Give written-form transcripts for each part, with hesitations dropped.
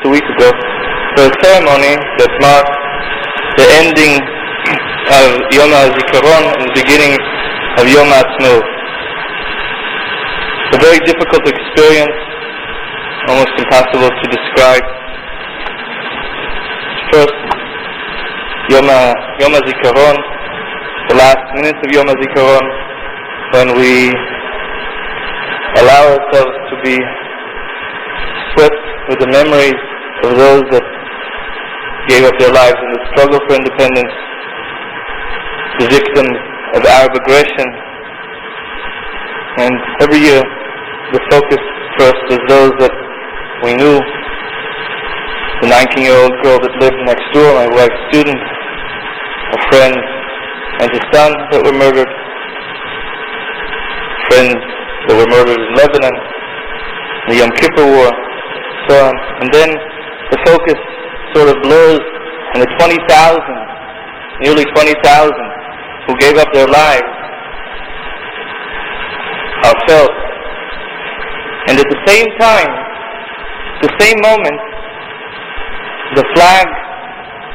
just a week ago, for a ceremony that marked the ending of Yom HaZikaron and the beginning of Yom HaAtzmaut. A very difficult experience, almost impossible to describe. First, Yom HaZikaron, the last minutes of Yom HaZikaron, when we allow ourselves to be swept with the memories of those that gave up their lives in the struggle for independence, the victims of Arab aggression. And every year the focus first was those that we knew. The 19-year-old girl that lived next door, my wife's student, a friend, and his son that were murdered, friends that were murdered in Lebanon, the Yom Kippur War, so on. And then the focus sort of blurs, and the 20,000, nearly 20,000, who gave up their lives are felt. And at the same time, the same moment, the flag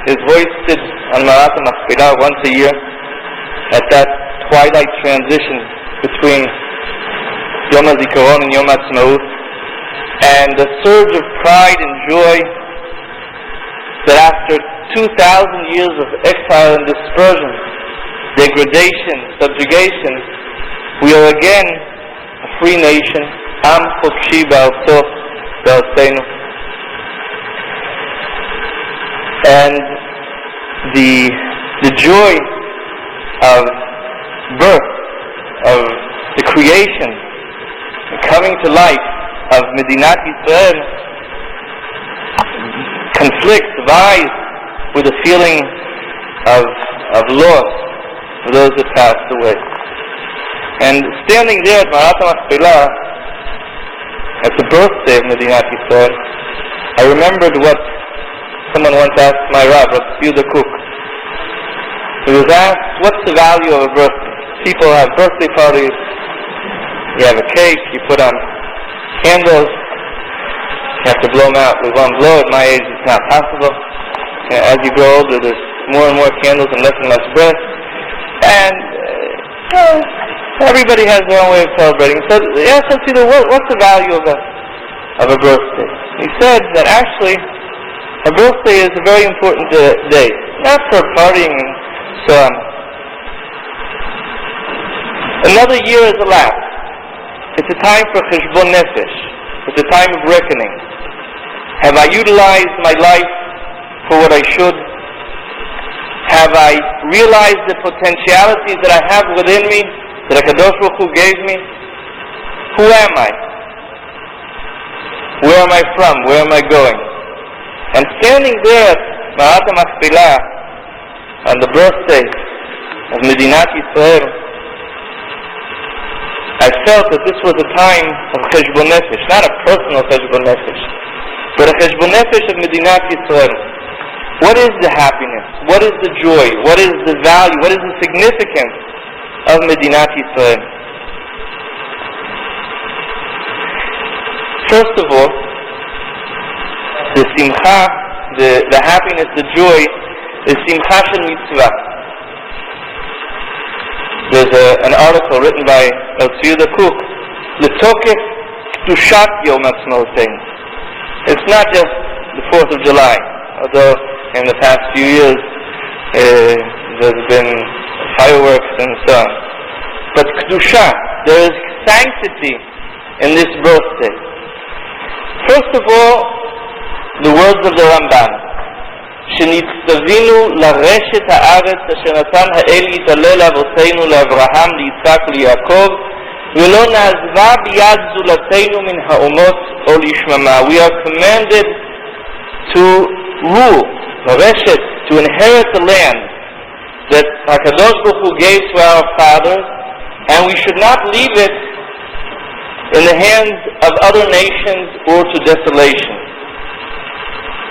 is hoisted on Marat HaMachpelah once a year at that twilight transition between Yom HaZikaron and Yom HaAtzmaut, and the surge of pride and joy that after 2,000 years of exile and dispersion, degradation, subjugation, we are again a free nation, Am Chokshi Ba'artzo Ba'artzeinu. And the joy of birth, of the creation, the coming to life of Medinat Yisrael conflicts, vies with a feeling of loss for those that passed away. And standing there at Marat HaMachpelah, at the birthday of Medinat Yisrael, I remembered what someone once asked my Rav, Yehuda Kook. He was asked, what's the value of a birthday? People have birthday parties, you have a cake, you put on candles, you have to blow them out with one blow. At my age it's not possible. As you grow older, there's more and more candles and less breath. And everybody has their own way of celebrating. So they asked us, what's the value of a birthday? He said that actually a birthday is a very important day, not for partying and so on. Another year has elapsed. It's a time for cheshbon nefesh. It's a time of reckoning. Have I utilized my life for what I should? Have I realized the potentialities that I have within me, that HaKadosh Baruch Hu gave me? Who am I? Where am I from? Where am I going? And standing there at Marat HaMachpelah on the birthday of Medinat Yisrael, I felt that this was a time of cheshbon nefesh, not a personal cheshbon nefesh, but a cheshbon nefesh of Medinat Yisrael. What is the happiness? What is the joy? What is the value? What is the significance of Medinat Yisrael? First of all, the simcha, the happiness, the joy, is simcha shel mitzvah. There's an article written by Yehuda Kook, L'tokef Kedushat Yom HaAtzmaut. It's not just the 4th of July, although in the past few years there's been fireworks and so on. But Kedusha, there is sanctity in this birthday. First of all, the words of the Ramban, שנצטווינו לרשת הארץ אשר נתן האל יתעלה לאבותינו לאברהם ליצחק וליעקב ולא נעזבה ביד זולתנו מן האומות או לשממה. We are commanded to rule, לרשת, to inherit the land that HaKadosh Baruch Hu gave to our fathers, and we should not leave it in the hands of other nations or to desolation.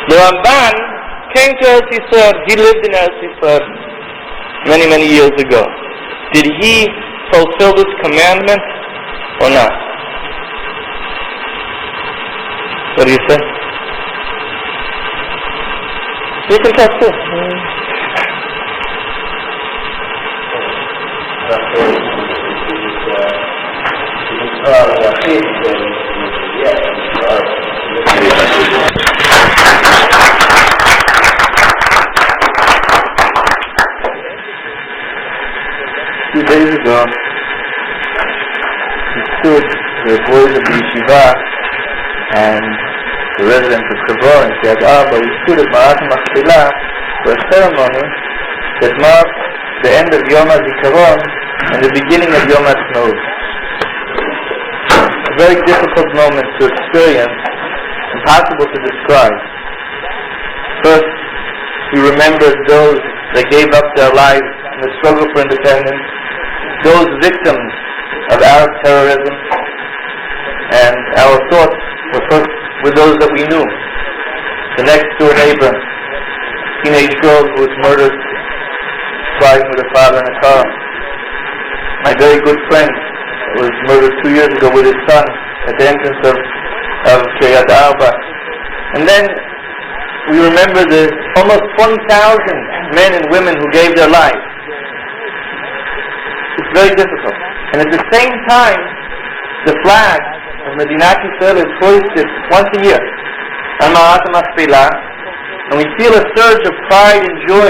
The Ramban came to Eretz Yisrael. He lived in Eretz Yisrael many, many years ago. Did he fulfill this commandment or not? What do you say? You can talk too. A few days ago, he stood, the boys of the yeshiva and the residents of Kavor and Kriyat Arba, we stood at Ma'at Machpelah for a ceremony that marked the end of Yom HaZikaron and the beginning of Yom HaAtzmaut. A very difficult moment to experience, impossible to describe. First, we remembered those that gave up their lives in the struggle for independence, those victims of Arab terrorism, and our thoughts were first with those that we knew. The next door neighbor, teenage girl who was murdered driving with her father in a car. My very good friend was murdered 2 years ago with his son at the entrance of Kriyat Arba. And then we remember the almost 20,000 men and women who gave their lives. It's very difficult. And at the same time, the flag of Medinat Yisrael is hoisted once a year on Ma'at Machpelah, and we feel a surge of pride and joy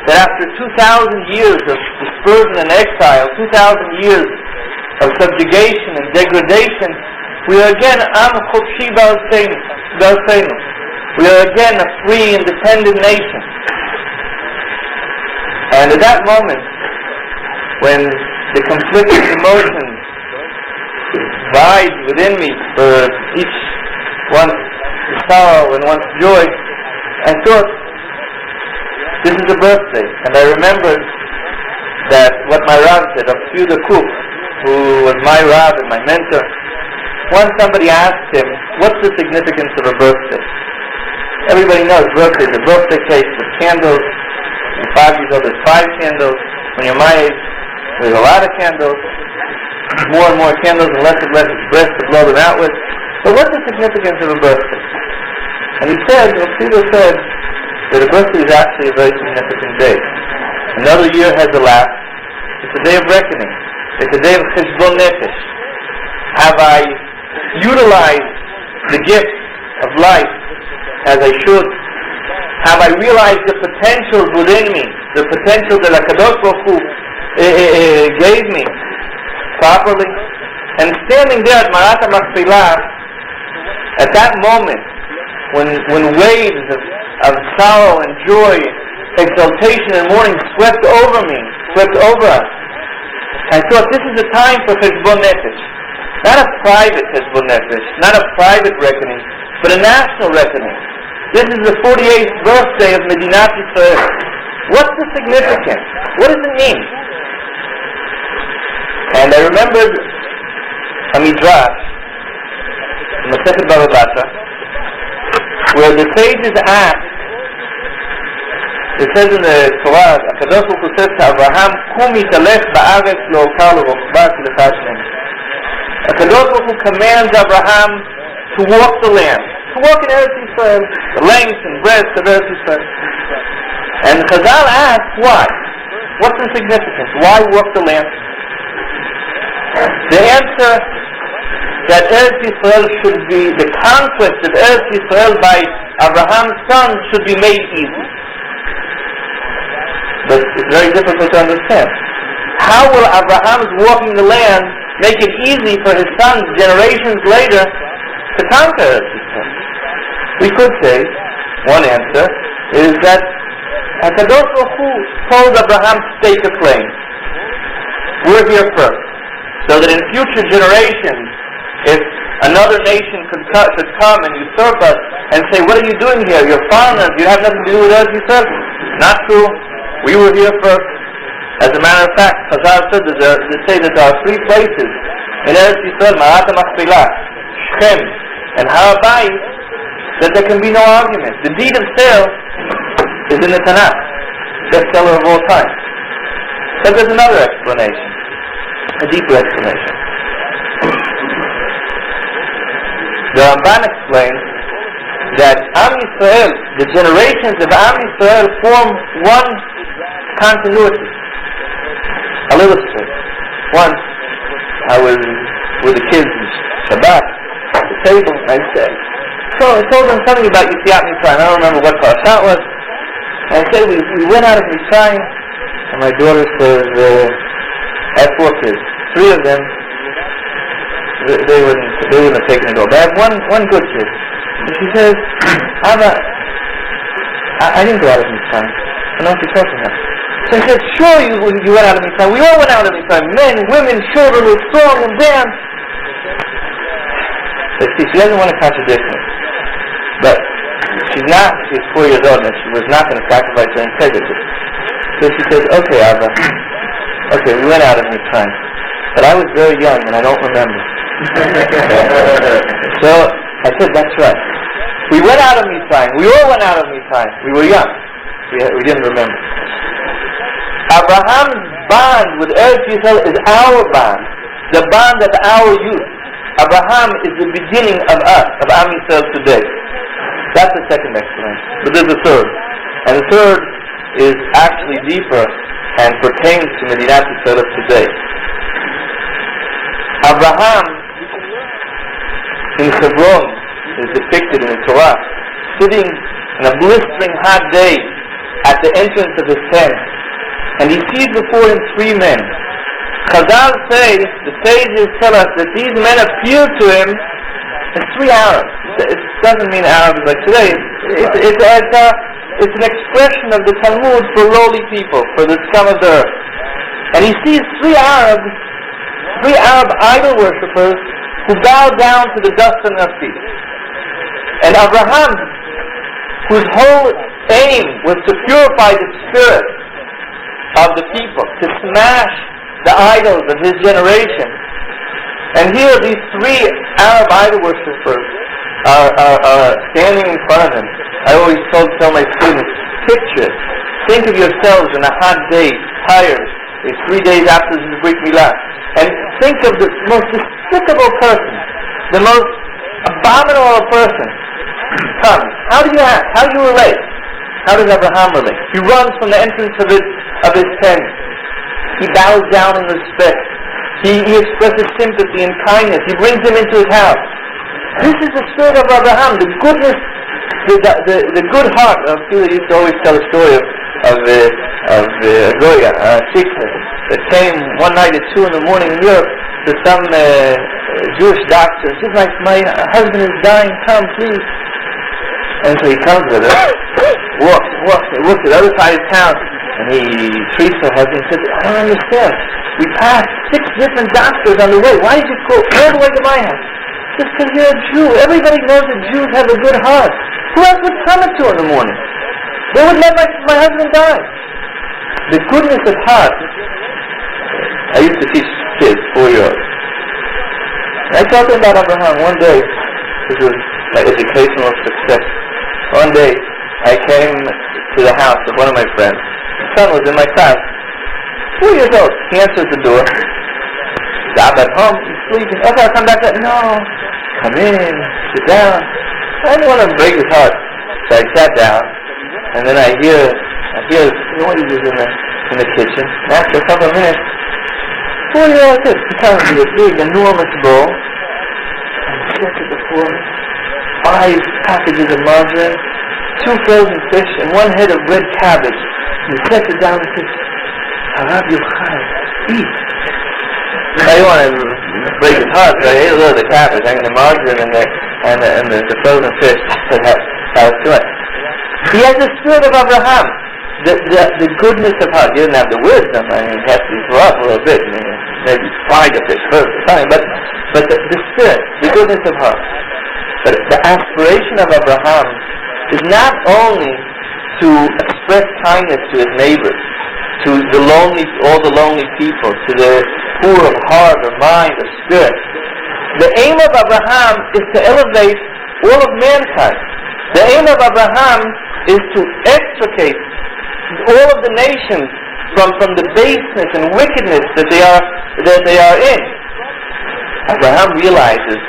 that after 2,000 years of dispersion and exile, 2,000 years of subjugation and degradation, we are again Am Chopshi B'Artzeinu. We are again a free, independent nation. And at that moment, when the conflicting emotions vied within me for each one's sorrow and one's joy, I thought, this is a birthday. And I remembered that what my Rav said, Abshuda Kuk, who was my Rav and my mentor, once somebody asked him, what's the significance of a birthday? Everybody knows birthday is a birthday cake with candles. When 5 years old, there's 5 candles. When you're my age, there's a lot of candles. More and more candles and less breath to blow them out with. But what's the significance of a birthday? And he said, Abshuda said, that a birthday is actually a very significant day. Another year has elapsed. It's a day of reckoning. It's a day of cheshbon nefesh. Have I utilized the gift of life as I should? Have I realized the potentials within me, the potential that HaKadosh Baruch Hu gave me properly? And standing there at Ma'at Machpelah, at that moment, when waves of sorrow and joy, exaltation and mourning swept over me, swept over us, I thought this is a time for cheshbon nefesh. Not a private cheshbon nefesh, not a private reckoning, but a national reckoning. This is the 48th birthday of Medinat Yisrael. What's the significance? What does it mean? And I remembered a midrash, Masechet Baba Basra, where the sages ask, it says in the Torah, HaKadosh Baruch Hu says to Abraham, Kum yitalech ba'aretz lo'okar lo'rochba ki lecha Hashem. HaKadosh Baruch Hu commands Abraham to walk the land, to walk in Eretz Yisrael, the length and breadth of Eretz Yisrael. And Chazal asks, why? What's the significance? Why walk the land? The answer that Eretz Yisrael should be, the conquest of Eretz Yisrael by Abraham's son should be made easy. But it's very difficult to understand. How will Abraham's walking the land make it easy for his sons generations later to conquer Eretz Yisrael? We could say, one answer is that HaKadosh Baruch Hu told Abraham to stake a claim. We're here first. So that in future generations, if another nation could come and usurp us and say, what are you doing here? You're foreigners. You have nothing to do with Eretz Yisrael. Not true. We were here first. As a matter of fact, Chazal said they say that there are 3 places in Eretz Yisrael, Ma'at Machpelah, Shechem, and Har Habayit, that there can be no argument. The deed of sale is in the Tanakh, bestseller of all time. But there's another explanation, a deeper explanation. The Ramban explains that Am Yisrael, the generations of Am Yisrael form one continuity. I'll illustrate. Once, I was with the kids in Shabbat at the table, and I told them something about Yetziat Mitzrayim. I don't remember what parasha it was. And I said, we went out of Mitzrayim, and my daughter says, I have 4 kids. 3 of them, they wouldn't have taken it all. But I have one good kid. And she says, Abba, I didn't go out of Mitzrayim. I don't know what you're talking about. So I said, sure you went out of Mitzrayim. We all went out of Mitzrayim. Men, women, children were strong and danced. But see, she doesn't want to contradict me. But she's 4 years old, and she was not going to sacrifice her integrity. So she says, okay, Abba, okay, we went out of Mitzrayim. But I was very young, and I don't remember. So I said, that's right. We went out of Mitzrayim. We all went out of Mitzrayim. We were young. We didn't remember. Abraham's bond with Eretz Yisrael is our bond, the bond of our youth. Abraham is the beginning of us, of Am Yisrael today. That's the second explanation. But there's a third. And the third is actually deeper and pertains to Medinat Yisrael of today. Abraham in Hebron is depicted in the Torah sitting on a blistering hot day at the entrance of his tent, and he sees before him 3 men. Chazal say, the sages tell us that these men appear to him as 3 Arabs. It doesn't mean Arabs like today. It's an expression of the Talmud for lowly people, for the scum of the earth. And he sees 3 Arab idol worshippers who bow down to the dust on their feet. And Abraham, whose whole aim was to purify the spirit of the people, to smash the idols of his generation. And here these 3 Arab idol worshippers are standing in front of him. I always tell my students, picture, think of yourselves on a hot day, tired. It's 3 days after the Brit Milah. And think of the most despicable person, the most abominable person comes. How do you act? How do you relate? How does Abraham relate? He runs from the entrance of his tent. He bows down in respect. He expresses sympathy and kindness. He brings him into his house. This is the spirit of Abraham, the goodness, the good heart. People used to always tell a story of Goya, a Sikh that came one night at 2 a.m. in Europe to some Jewish doctor. She says, my husband is dying, come please. And so he comes with her, walks to the other side of town, and he treats her husband and says, I don't understand. We passed 6 different doctors on the way. Why did you go all the way to my house? Just because you're a Jew. Everybody knows that Jews have a good heart. Who else would come at 2 a.m? They would let my husband die. The goodness of heart. I used to teach kids, 4-year-olds. I talked about Abraham one day. This was my educational success. One day, I came to the house of one of my friends. His son was in my class. 4 years old. He answers the door. Stop at home. He's sleeping. Okay, I'll come back. No. Come in. Sit down. I didn't want to break his heart. So I sat down. And then I hear noises in the kitchen. And after a couple of minutes, 4-year-old kid comes with a big, enormous bowl. And sets it before me. 5 packages of margarine, 2 frozen fish, and 1 head of red cabbage. And he sets it down and says, Harav Yochai, eat. I didn't want to break his heart, so I ate a little of the cabbage. I mean, the margarine and the frozen fish. That was too much. He has the spirit of Abraham, the goodness of heart. He doesn't have the wisdom. I mean, he has to grow up a little bit. Maybe fry the fish first or something. But the spirit, the goodness of heart. But the aspiration of Abraham is not only to express kindness to his neighbors, to all the lonely people, to the poor of heart or mind or spirit. The aim of Abraham is to elevate all of mankind. The aim of Abraham is to extricate all of the nations from the baseness and wickedness that they are in. Abraham realizes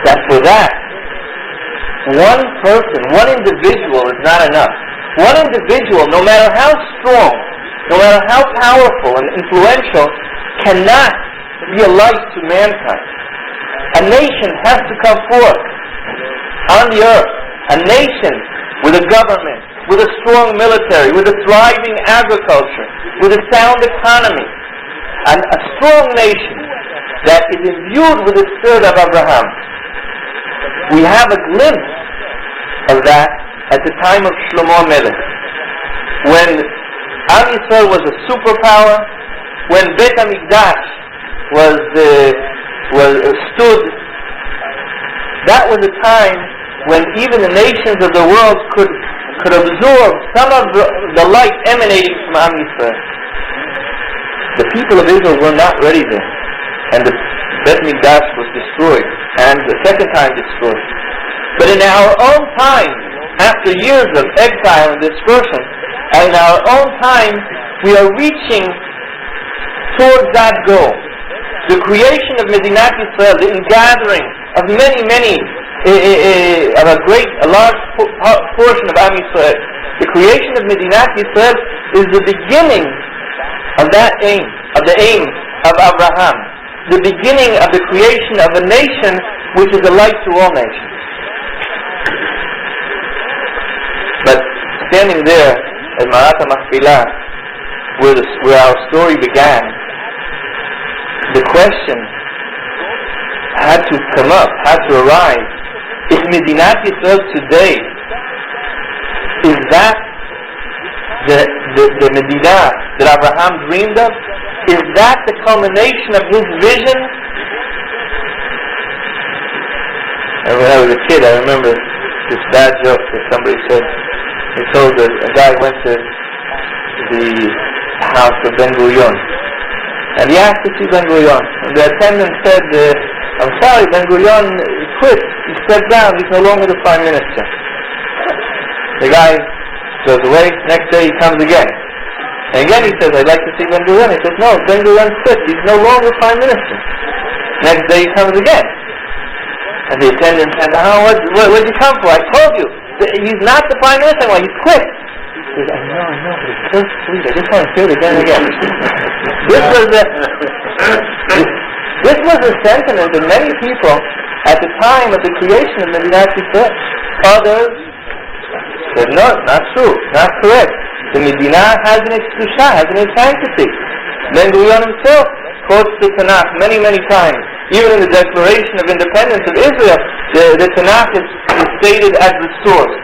that for that one person, one individual is not enough. One individual, no matter how strong, no matter how powerful and influential, cannot be a light to mankind. A nation has to come forth on the earth. A nation with a government, with a strong military, with a thriving agriculture, with a sound economy, and a strong nation that is imbued with the spirit of Abraham. We have a glimpse of that at the time of Shlomo Melech, when Am Yisrael was a superpower, when Beit HaMikdash was stood. That was a time when even the nations of the world could absorb some of the light emanating from Am Yisrael. The people of Israel were not ready then, and the Beit HaMikdash was destroyed, and the second time destroyed. But in our own time, after years of exile and dispersion, and in our own time, we are reaching towards that goal. The creation of Medinat Yisrael, the ingathering of many, of a large portion of Am Yisrael. The creation of Medinat Yisrael is the beginning of that aim, of the aim of Abraham. The beginning of the creation of a nation which is a light to all nations. But standing there at Marat HaMachpelah, where our story began, the question had to come up, had to arise. Is Medinat Yisrael today, is that the Medina that Abraham dreamed of? Is that the culmination of his vision? When I was a kid, I remember this bad joke that somebody said. He told a guy went to the house of Ben Gurion, and he asked to see Ben Gurion. And the attendant said, I'm sorry, Ben Gurion quit. He stepped down. He's no longer the Prime Minister. The guy goes away. Next day he comes again. And again he says, I'd like to see Ben Gurion. He says, no, Ben Gurion quit. He's no longer Prime Minister. Next day he comes again. And the attendant said, what'd you come for? I told you. He's not the Prime Minister anymore. He's quit. He says, I know, but it's so sweet. I just want to hear it again and again. This was a sentiment of many people at the time of the creation of Medinat Yisrael. Others said, no, not true, not correct. The Medina has an kedusha, has an sanctity. Ben Gurion himself quotes the Tanakh many times. Even in the Declaration of Independence of Israel, the Tanakh is stated as the source.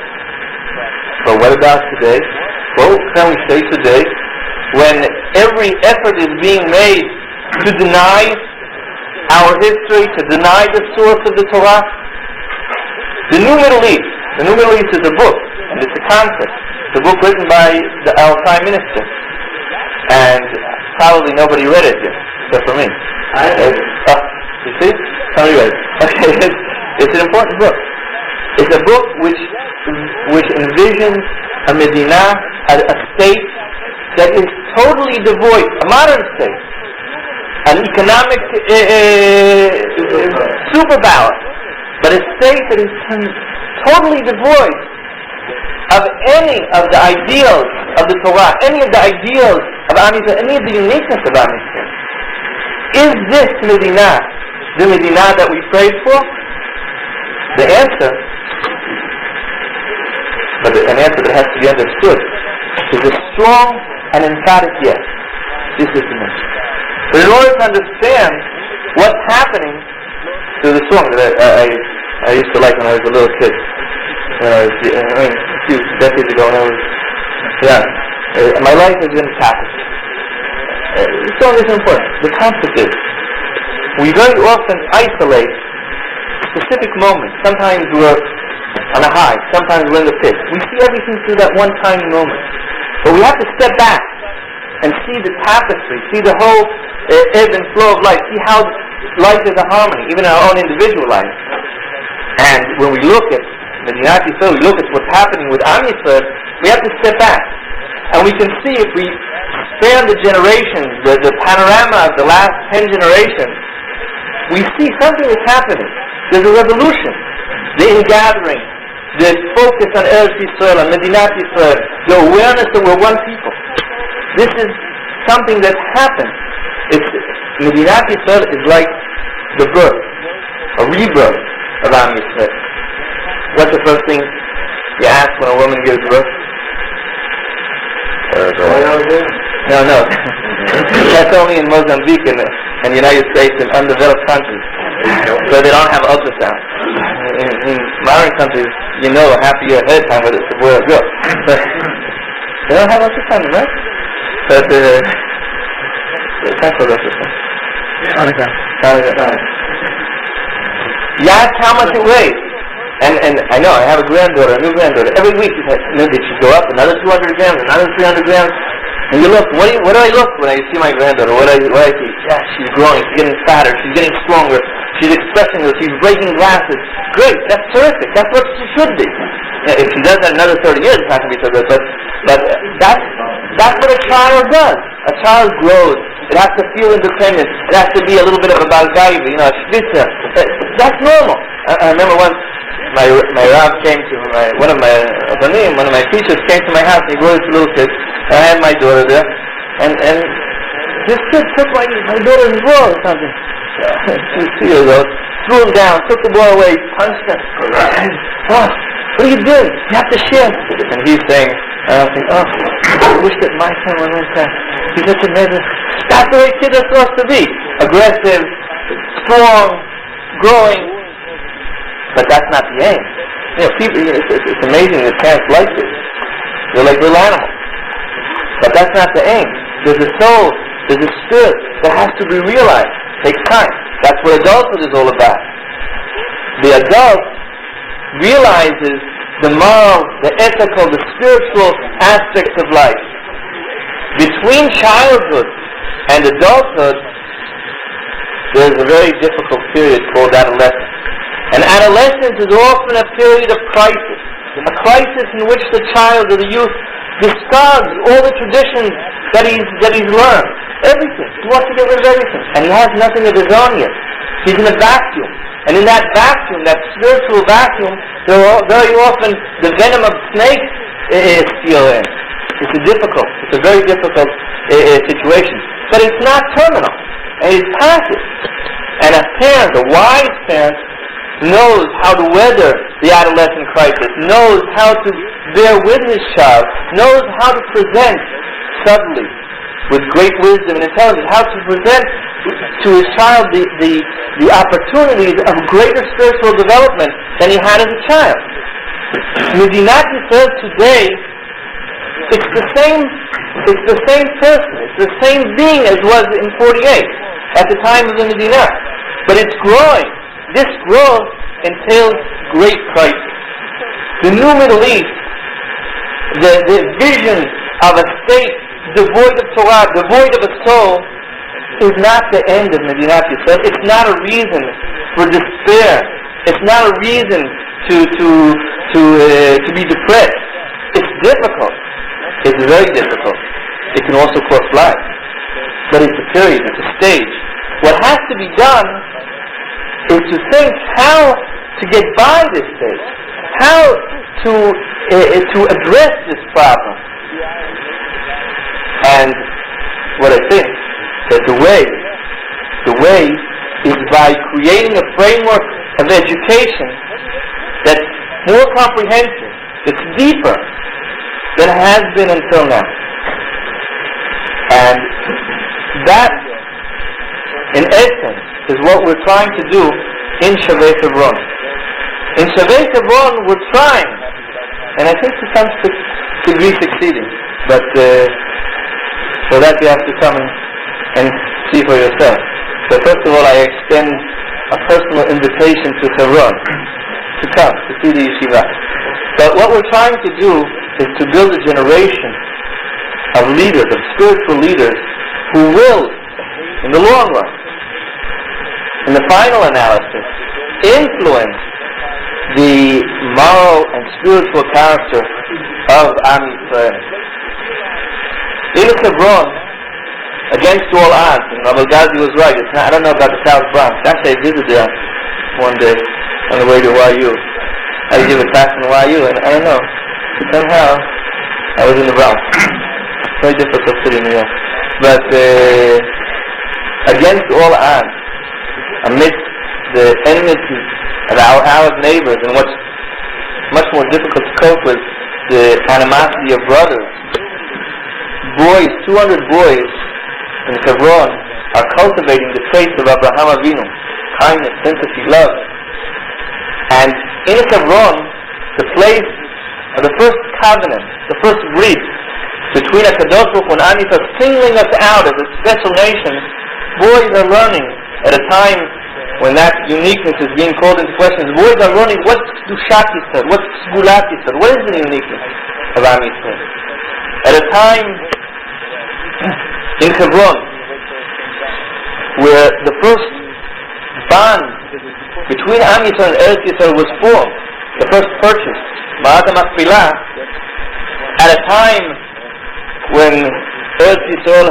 But what about today? What can we say today when every effort is being made to deny our history, to deny the source of the Torah? The New Middle East is a book, and it's a concept. It's a book written by our Prime Minister, and probably nobody read it yet, except for me. You see? Somebody read it. Okay, it's an important book. It's a book which envisions a Medina, a state that is totally devoid, a modern state, an economic superpower, but a state that is totally devoid of any of the ideals of the Torah, any of the ideals of Am Yisrael, any of the uniqueness of Am Yisrael. Is this Medina the Medina that we prayed for? The answer, but an answer that has to be understood, is a strong and emphatic yes. This is the mission. But in order to understand what's happening to the song that I used to like when I was a little kid, a few decades ago when I was, my life has been tapestry. The song is important. The concept is, we very often isolate specific moments. Sometimes we're on a high, sometimes we're in the pit. We see everything through that one tiny moment. But we have to step back and see the tapestry, see the whole ebb and flow of life, see how life is a harmony, even in our own individual life. And when we look at Medinat Yisrael, we look at what's happening with Am Yisrael, we have to step back. And we can see, if we span the generations, the panorama of the last 10 generations, we see something is happening. There's a revolution. The ingathering the focus on Eretz Yisrael, on Medinat Yisrael, the awareness that we're one people. This is something that happens. Medinat Yisrael is like the birth, a rebirth of Am Yisrael. What's the first thing you ask when a woman gives birth? No. That's only in Mozambique and the United States and undeveloped countries. So they don't have ultrasound. In modern countries, you know half a year ahead of time where it goes. But they don't have ultrasound, right? But that's what ultrasound. You ask how much it weighs. And I know, I have a new granddaughter. Every week she says, did she go up another 200 grams, another 300 grams? And you look, what do I look when I see my granddaughter? What do I see? Yeah, she's growing, she's getting fatter, she's getting stronger, she's expressing her, she's breaking glasses. Great, that's terrific, that's what she should be. If she does that another 30 years, it's not going to be so good, but that's what a child does. A child grows. It has to feel independent. It has to be a little bit of a balgaiva, a shvitza. That's normal. I remember once, my Rav came to one of my teachers came to my house and he brought his little kid. And I had my daughter there, and this kid took my daughter's ball or something. She was 2 years old. Threw him down, took the ball away, punched him. What are you doing? You have to share. And he's saying, I wish that my son were like that. He's such a man. That's the way kids are supposed to be. Aggressive, strong, growing. But that's not the aim. People, it's amazing that parents like this. They're like little animals. But that's not the aim. There's a soul, there's a spirit that has to be realized. It takes time. That's what adulthood is all about. The adult realizes the moral, the ethical, the spiritual aspects of life. Between childhood and adulthood, there's a very difficult period called adolescence. And adolescence is often a period of crisis. A crisis in which the child or the youth discards all the traditions that he's learned. Everything. He wants to get rid of everything. And he has nothing of his own yet. He's in a vacuum. And in that vacuum, that spiritual vacuum, very often the venom of snakes is still in. It's a very difficult situation. But it's not terminal. And it's passive. And a parent, a wise parent, knows how to weather the adolescent crisis, knows how to bear with his child, knows how to present subtly, with great wisdom and intelligence, how to present to his child the opportunities of greater spiritual development than he had as a child. Medinat Yisrael today, it's the same person, it's the same being as was in 48, at the time of the Medinah. But it's growing. This growth entails great crisis. The new Middle East, the vision of a state devoid of Torah, devoid of a soul, is not the end of Medinat Yisrael. It's not a reason for despair. It's not a reason to be depressed. It's difficult. It's very difficult. It can also cost lives. But it's a period, it's a stage. What has to be done is to think how to get by this stage, how to address this problem. And what I think that the way is by creating a framework of education that's more comprehensive, that's deeper than it has been until now. And that, in essence, is what we're trying to do in Shavei Hebron. In Shavei Hebron, we're trying, and I think to some degree succeeding, but for that you have to come and see for yourself. So first of all, I extend a personal invitation to Hebron, to come, to see the yeshiva. But what we're trying to do is to build a generation of leaders, of spiritual leaders, who will, in the long run, in the final analysis, influence the moral and spiritual character of Am Yisrael. In Hebron, against all odds, and Rabbi Ghazi was right, I don't know about the South Bronx. Actually, I visited there one day on the way to YU. I give a class in YU, and I don't know, somehow I was in the Bronx. Very difficult city, New York. But against all odds, amidst the enmity of our Arab neighbors and what's much more difficult to cope with, the animosity of brothers, boys, 200 boys in Hebron are cultivating the traits of Abraham Avinu, kindness, sympathy, love. And in Hebron, the place of the first covenant, the first brit between HaKadosh Baruch Hu and Am Yisrael, singling us out as a special nation, boys are learning at a time when that uniqueness is being called into question. Boys are learning what's Kedushat Yisrael, what's Sgulat Yisrael, what is the uniqueness of Am Yisrael. At a time in Hebron where the first bond between Am Yisrael and Eretz Yisrael was formed, the first purchase, Ma'at HaMachpelah, at a time when Eretz Yisrael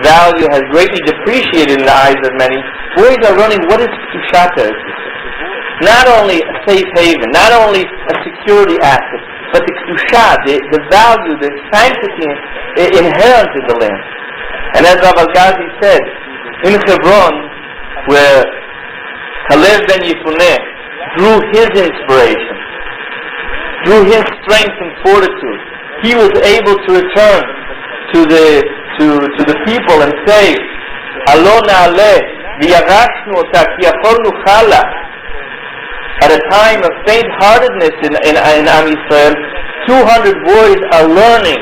value has greatly depreciated in the eyes of many, boys are learning what is Kedushat Eretz Yisrael. Not only a safe haven, not only a security asset, but the Kedusha, the value, the sanctity inherent in the land. And as Rav Al-Ghazi said, in Hebron, where Kalev ben Yefuneh drew his inspiration, drew his strength and fortitude, he was able to return to the people and say, Alo na'aleh v'yarashnu ota ki yakolnu chala. At a time of faint-heartedness in Am Yisrael, 200 boys are learning,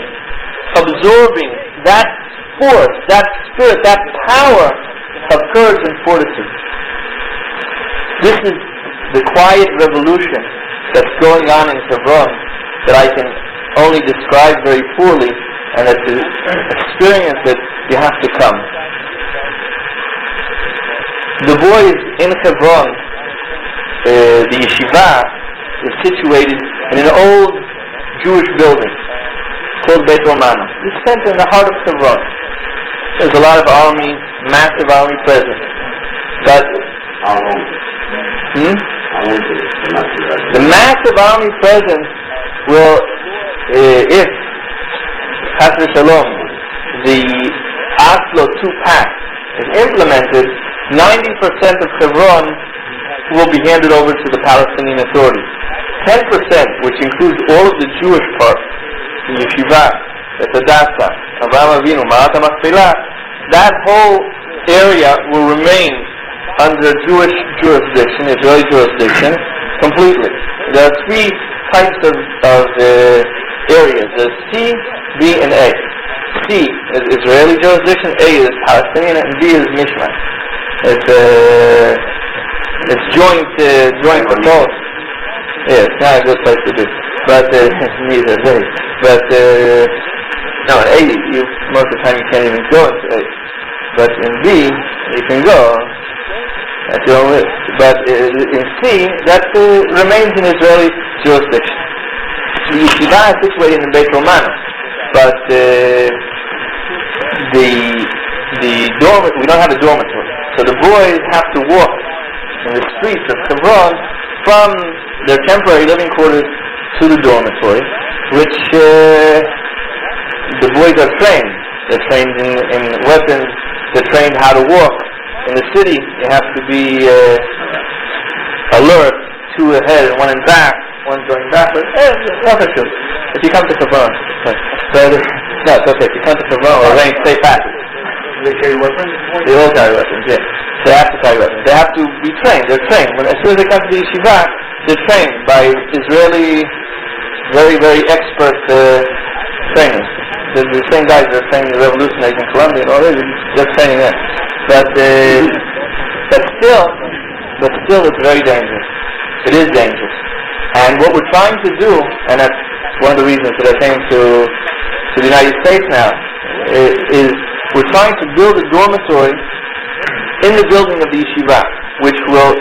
absorbing that force, that spirit, that power of courage and fortitude. This is the quiet revolution that's going on in Hebron that I can only describe very poorly, and that to experience it, you have to come. The boys in Hebron, the yeshiva is situated in an old Jewish building called Beit Romana. It's centered in the heart of Hebron. There's a lot of army, massive army present. But the massive army presence will, if Chas v'Shalom, the Oslo II Pact is implemented, 90% of Hebron will be handed over to the Palestinian Authority. 10%, which includes all of the Jewish parts, the Yeshiva, the Hadassah, Avraham Avinu, Ma'at HaMachpelah, that whole area will remain under Jewish jurisdiction, Israeli jurisdiction, completely. There are three types of areas. There's C, B, and A. C is Israeli jurisdiction, A is Palestinian, and B is Mishmash. It's joint control. Yeah, it's not a good place to be. But neither is A. But no, in A, most of the time you can't even go into A. But in B, you can go. That's your own risk. But in C, that remains in Israeli jurisdiction. The yeshiva is situated in Beit Romana, but we don't have a dormitory. So the boys have to walk in the streets of Hebron from their temporary living quarters to the dormitory, which the boys are trained. They're trained in weapons. They're trained how to walk. In the city, you have to be alert, two ahead and one in back, one going backward. If you come to Hebron, no, it's okay. If you come to Hebron, we're arrange safe passage. They carry weapons? They all carry weapons, yeah. They have to carry weapons. They have to be trained. They're trained. As soon as they come to the yeshiva, they're trained by Israeli, very, very expert trainers. The same guys that are training the revolutionaries in Colombia and all that, they're training them. But still, it's very dangerous. It is dangerous. And what we're trying to do, and that's one of the reasons that I came to the United States now, is we're trying to build a dormitory in the building of the yeshiva, which will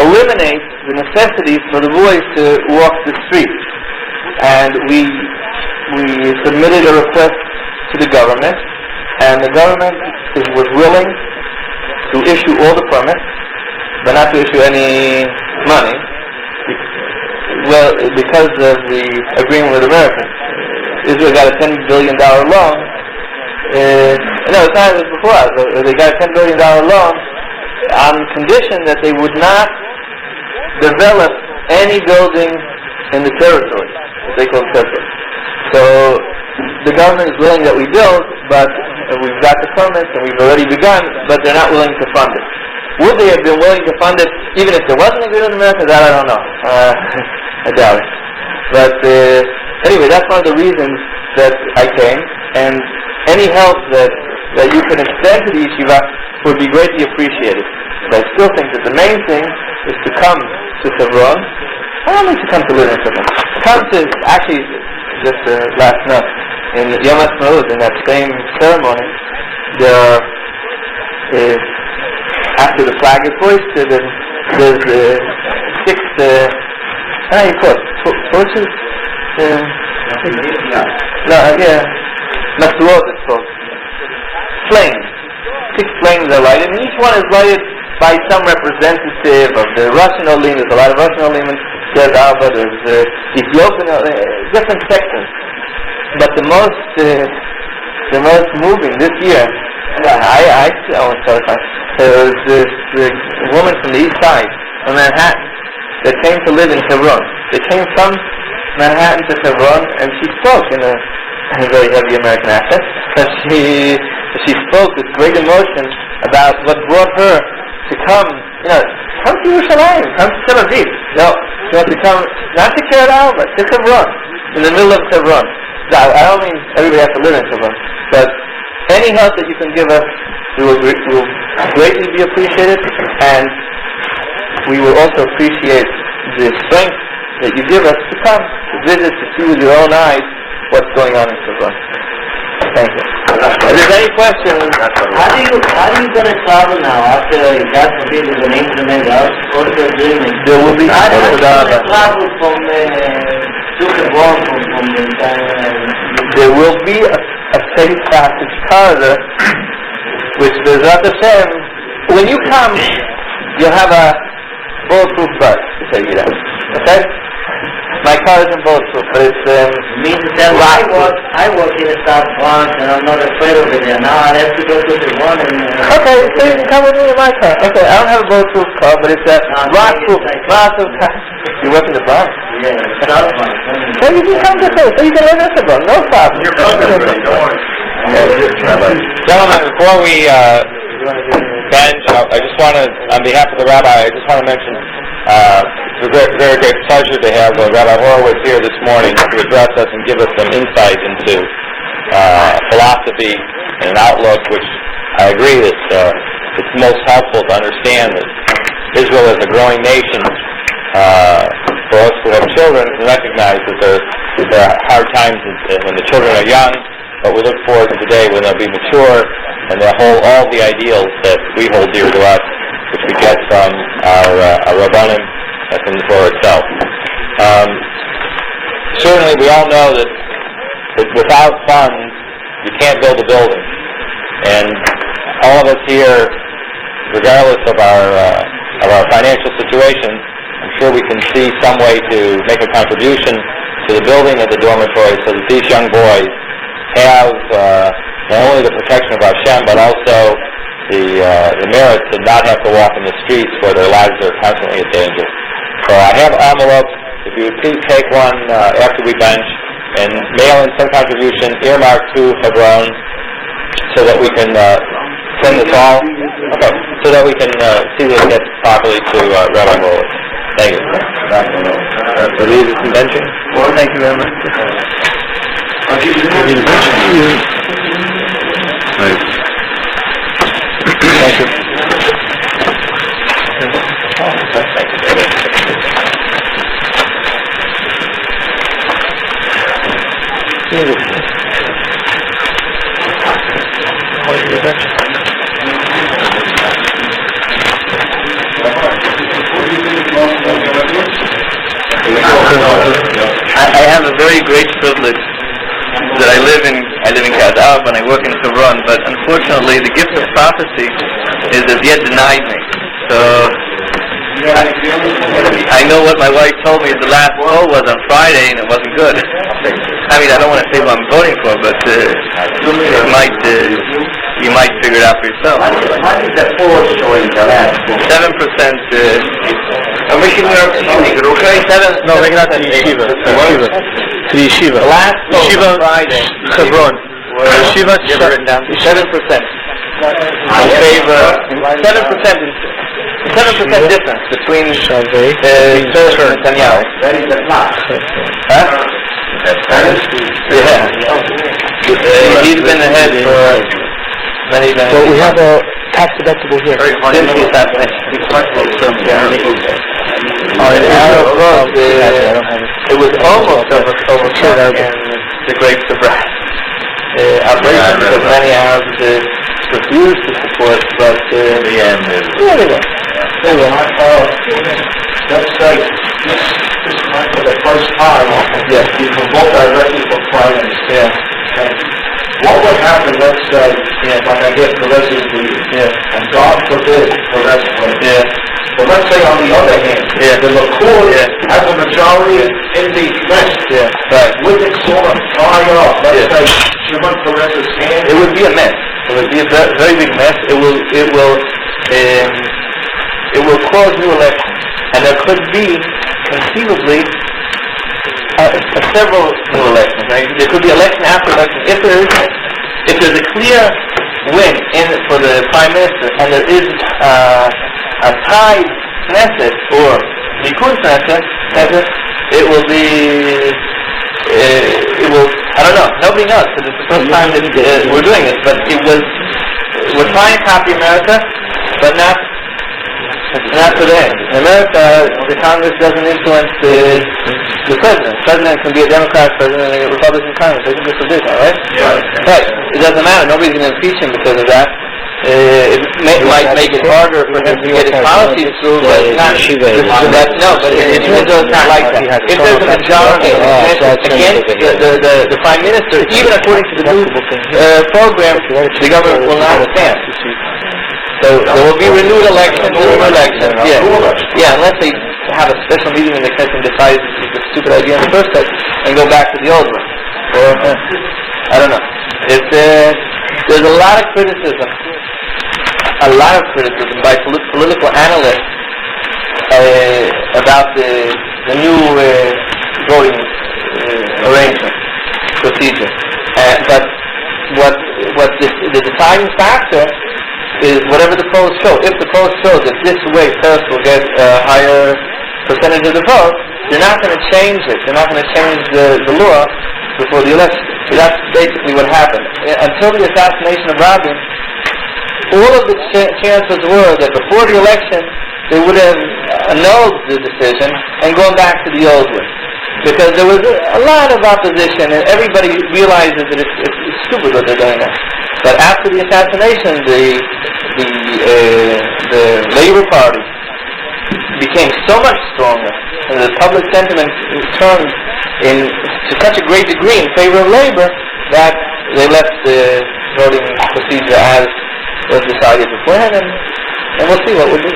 eliminate the necessity for the boys to walk the streets. And we submitted a request to the government, and the government was willing to issue all the permits, but not to issue any money. well, because of the agreement with America. Israel got a $10 billion loan. No, it's not as before us. They got a $10 billion loan on condition that they would not develop any building in the territory, what they call territory. So the government is willing that we build, but we've got the permits and we've already begun, but they're not willing to fund it. Would they have been willing to fund it even if there wasn't a agreement in America? That I don't know. I doubt it. But anyway, that's one of the reasons that I came, and any help that you can extend to the yeshiva would be greatly appreciated. But I still think that the main thing is to come to Hebron. Not only to come to live in Hebron. Come to, actually, just last night, in Yom HaAtzmaut, in that same ceremony, there is, after the flag is hoisted, and there's 6, how do you call it? Torches? Masuot, it's called. Flames. 6 flames are lighted, and each one is lighted by some representative of the Russian Olim. There's a lot of Russian Olim. There's Alba, there's Ethiopian Olim, different sections. But the most moving this year, there was this woman from the east side of Manhattan that came to live in Hebron. They came from Manhattan to Hebron, and she spoke in a very heavy American accent. But she spoke with great emotion about what brought her to come. Come to Yerushalayim, come to Tel Aviv. No, she wants to come not to Kiryat Arba, to Hebron, in the middle of Hebron. Now, I don't mean everybody has to live in Hebron, but any help that you can give us, we will greatly be appreciated, and we will also appreciate the strength that you give us to come, to visit, to see with your own eyes what's going on in Hebron. Thank you. If there's any questions, how are you going to travel now after God forbid is an increment of the agreement? there will be How are you going to travel from to Hebron from the entire? There will be a safe passage corridor, which Bezrat Hashem, when you come, you'll have a bulletproof bus to take you down. Okay? My car isn't bulletproof, but it's means that I work in the South Bronx and I'm not afraid of it there. Now I have to go to the one and okay, so you can come with me in my car. Okay, I don't have a bulletproof car, but it's a rock-proof, massive car. You work in the Bronx? Yeah, South Bronx. So you can come to us, so you can live in Hebron, no problem. You're welcome, don't worry. Gentlemen, before we bench, I just want to, on behalf of the rabbi, I just want to mention it's a very great pleasure to have Rabbi Horowitz here this morning to address us and give us some insight into philosophy and an outlook, which I agree that it's most helpful to understand that Israel is a growing nation. For us who have children, to recognize that there are hard times when the children are young, but we look forward to the day when they'll be mature and they'll hold all the ideals that we hold dear to us, which we get from our Rabbanim and from the Torah itself. Certainly we all know that without funds you can't build a building, and all of us here, regardless of our financial situation, I'm sure we can see some way to make a contribution to the building of the dormitory so that these young boys have not only the protection of Hashem, but also the merit to not have to walk in the streets where their lives are constantly in danger. So I have envelopes. If you would please take one after we bench and mail in some contribution earmarked to Hebron so that we can send this all. Okay, so that we can see that it gets properly to Rabbi Horowitz. Thank you. So leave this in benching. Well, thank you very much. Thank you. I have a very great privilege that I live in Kiryat Arba and I work in Hebron, but unfortunately the gift of prophecy is as yet denied me. So I know what my wife told me the last poll was on Friday, and it wasn't good. I mean, I don't want to say what I'm voting for, but you might figure it out for yourself. What is the poll showing the last poll? 7%. No, we're not to the yeshiva. To the yeshiva. The last poll on Friday. Hebron. Yeshiva. 7%. In favor. 7% difference between Hirsch and Netanyahu. That is the plus. Huh? Yeah. He's been ahead for many. Well, we have a tax deductible here. Since the assassination. It was almost overcome in the Great Sabrat. Operation because many Arabs refused to support, but the end is. Let's say, for the first time, Yes. you can vote directly for Prime Minister. Yeah. What would happen, let's say, when I get the residency, and God forbid the rest of it. Yeah. But let's say on the other hand, the Likud has a majority in the West. Right. Would it sort of tie up, let's say, Shimon Peres's hand? It would be a mess. It would be a very big mess. It will cause new elections, and there could be conceivably several new elections. Right? There could be election after election. If there's a clear win for the prime minister, and there is a tied Knesset or Likud Knesset, it will be. It will. I don't know. Nobody knows because it's the first time that we're doing this. But we're trying to copy America, but not today. In America, the Congress doesn't influence the president. The president can be a Democrat president and a Republican Congress. They can just do that, right? Yeah. Right. It doesn't matter. Nobody's going to impeach him because of that. It might make it harder for him to get his policies through, but it's not. But in Israel it's not like that. If there's a majority against the prime minister, even according to the new program, the government will not stand. So there will be renewed elections. Yeah, unless they have a special meeting and the Knesset decides this is a stupid idea in the first place and go back to the old one. Or I don't know. There's a lot of criticism by political analysts about the new voting arrangement procedure. But what the deciding factor is whatever the polls show. If the polls show that this way first will get a higher percentage of the vote, they're not going to change it. They're not going to change the law before the election. So that's basically what happened. Until the assassination of Rabin, all of the chances were that before the election they would have annulled the decision and gone back to the old one. Because there was a lot of opposition and everybody realizes that it's stupid what they're doing now. But after the assassination, the Labour Party became so much stronger, and the public sentiment turned to such a great degree in favor of Labour that they left the voting procedure as was decided beforehand, and we'll see what we'll do.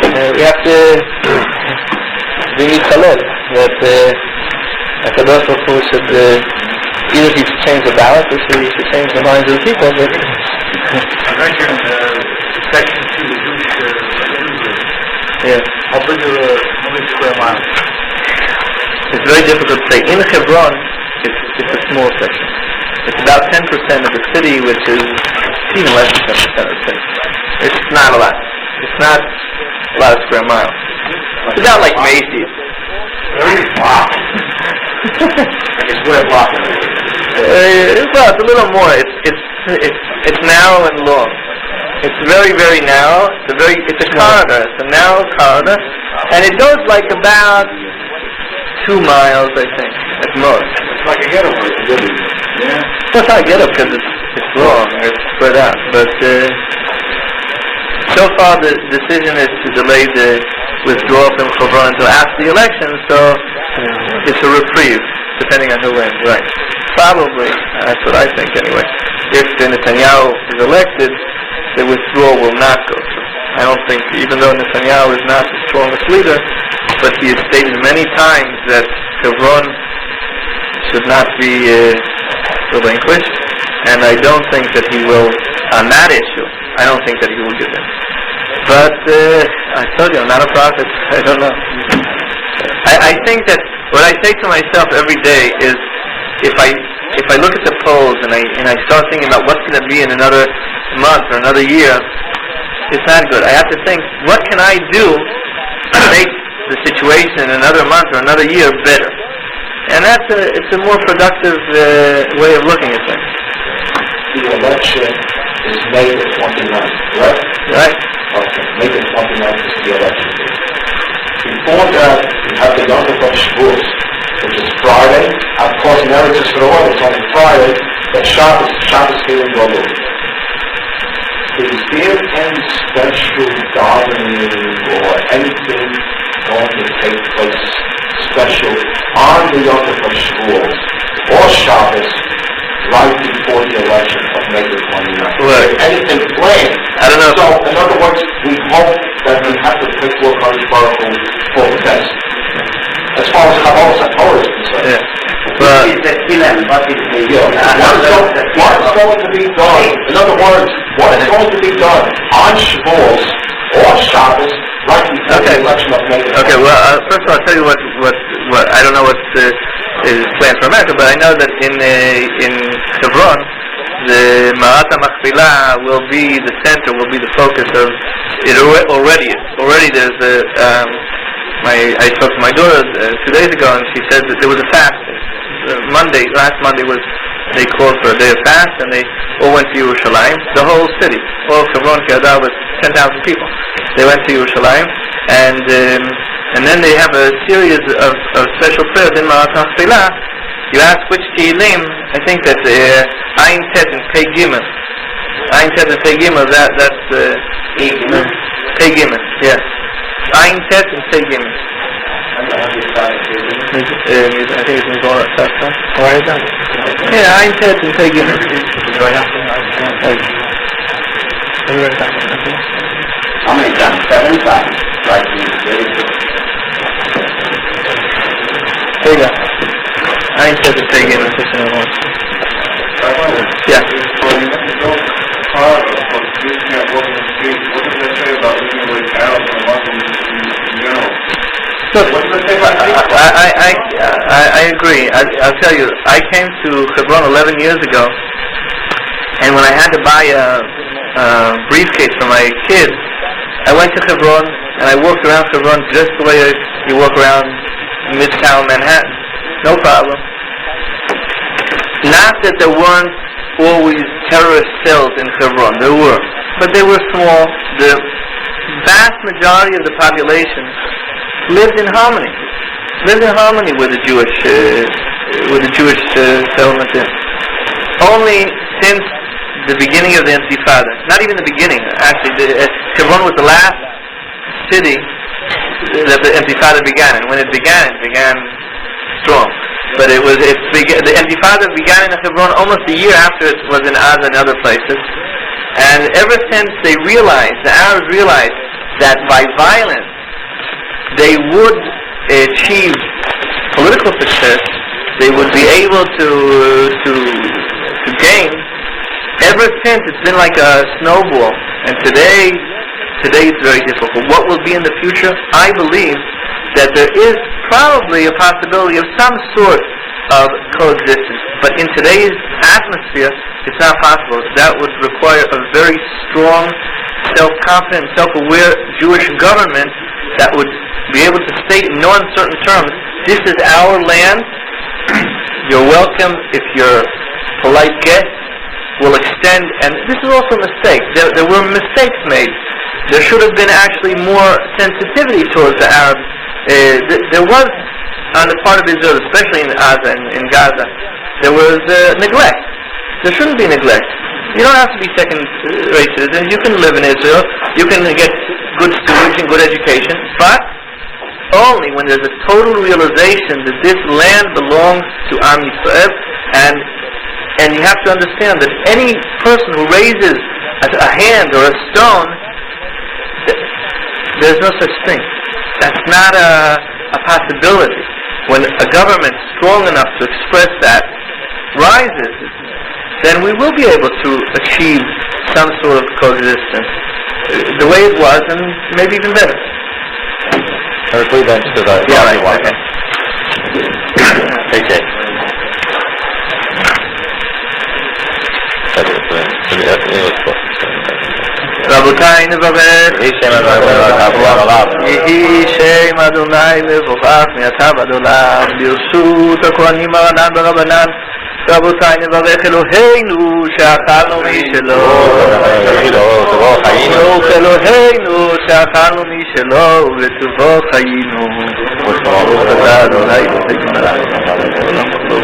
We need Khaled that Kadosh Baruch Hu should either he should change the ballot or he should change the minds of the people. But I mentioned section 2, the Jewish how big how many square miles? It's very difficult to say. In Hebron, it's a small section. It's about 10% of the city, which is even less than 10% of the city. It's not a lot. It's not a lot of square miles. It's about like Macy's. Wow. Like a square block. Well, it's a little more. It's narrow and long. It's very, very narrow. It's a corridor. It's a narrow corridor, and it goes like about 2 miles, I think, at most. It's like a ghetto. Yeah. It's not a ghetto because it's long and it's spread out. But so far the decision is to delay the withdrawal from Hebron until after the election. So it's a reprieve, depending on who wins. Right? Probably. That's what I think anyway. If Netanyahu is elected, the withdrawal will not go through. I don't think, even though Netanyahu is not the strongest leader, but he has stated many times that Hebron should not be relinquished, and I don't think that he will, on that issue, I don't think that he will give in. But I told you, I'm not a prophet. I don't know. I think that what I say to myself every day is, if I look at the polls and I start thinking about what's going to be in another month or another year, it's not good. I have to think, what can I do to make the situation in another month or another year better? And it's a more productive way of looking at things. The election is May the 29th, correct? Right. Okay, May the 29th is the election day. Before that, we have the Yom Tov Shavuos, which is Friday. Of course, in Eretz Yisrael, it's only Friday, but Shabbos here in Golgotha. Is there any special davening or anything going to take place special on the Yom Tov Shavuos or Shabbos right before the election of May the 29th? Right. Anything planned? I don't know. So, in other words, we hope that we have to pick work on for the best. As far as Kabbalah and Torah is concerned. Yeah. What is the Kilan? What is the... What's going to be done? In other words, what is going to be done on Shavuos or Shabbos right before the election of May? Okay, well, first of all, I'll tell you what I don't know what is planned for America, but I know that in Hebron, the Ma'at HaMachpelah will be the center, will be the focus of it. Already there's I spoke to my daughter 2 days ago, and she said that there was a fast. Last Monday they called for a day of fast, and they all went to Yerushalayim, the whole city. All of Hebron, Kiadar, was 10,000 people. They went to Yerushalayim, and then they have a series of special prayers in Ma'at HaMachpelah. You ask which Tehillim, I think that's Ayin Tet and Pei Gimel. Ayin Tet and Pei Gimel, that's Pei Gimel, yes. Ayin Tet and Pei Gimel. I think it's in Torah. Yeah, Ayin Tet and Pei Gimel. How many times? 7 times. Right. There you go. Ayin Tet and Pei Gimel. Yeah. Look, I agree. I'll tell you, I came to Hebron 11 years ago, and when I had to buy a briefcase for my kids, I went to Hebron, and I walked around Hebron just the way you walk around Midtown Manhattan. No problem. Not that there weren't always terrorist cells in Hebron. There were. But they were small. The vast majority of the population lived in harmony. Lived in harmony with the Jewish settlement. Only since the beginning of the Intifada, not even the beginning, actually, Hebron was the last city that the Intifada began, and when it began strong. But the Intifada began in Hebron almost a year after it was in Gaza and other places. And ever since the Arabs realized that by violence they would achieve political success, they would be able to gain. Ever since, it's been like a snowball. And today it's very difficult. What will be in the future? I believe that there is probably a possibility of some sort of coexistence. But in today's atmosphere, it's not possible. That would require a very strong, self-confident, self-aware Jewish government that would be able to state in no uncertain terms, this is our land, you're welcome if you're polite guests, will extend, and this is also a mistake. There were mistakes made. There should have been actually more sensitivity towards the Arabs. There was, on the part of Israel, especially in Gaza, there was neglect. There shouldn't be neglect. You don't have to be second-rate citizens. You can live in Israel. You can get good schooling and good education, but only when there's a total realization that this land belongs to Am Yisrael, and you have to understand that any person who raises a hand or a stone There's no such thing. That's not a possibility. When a government strong enough to express that rises, then we will be able to achieve some sort of coexistence the way it was, and maybe even better. Quickly then, because okay. רבותיי נברך, יהי שם אדוני מבורך מעתה ועד עולם, ברשות הכהנים הרנן ברבנן. רבותיי נברך אלוהינו שאכלנו משלו, אלוהינו שאכלנו משלו ובטובו חיינו. ברוך אתה אדוני אלוהינו מלך העולם כולו.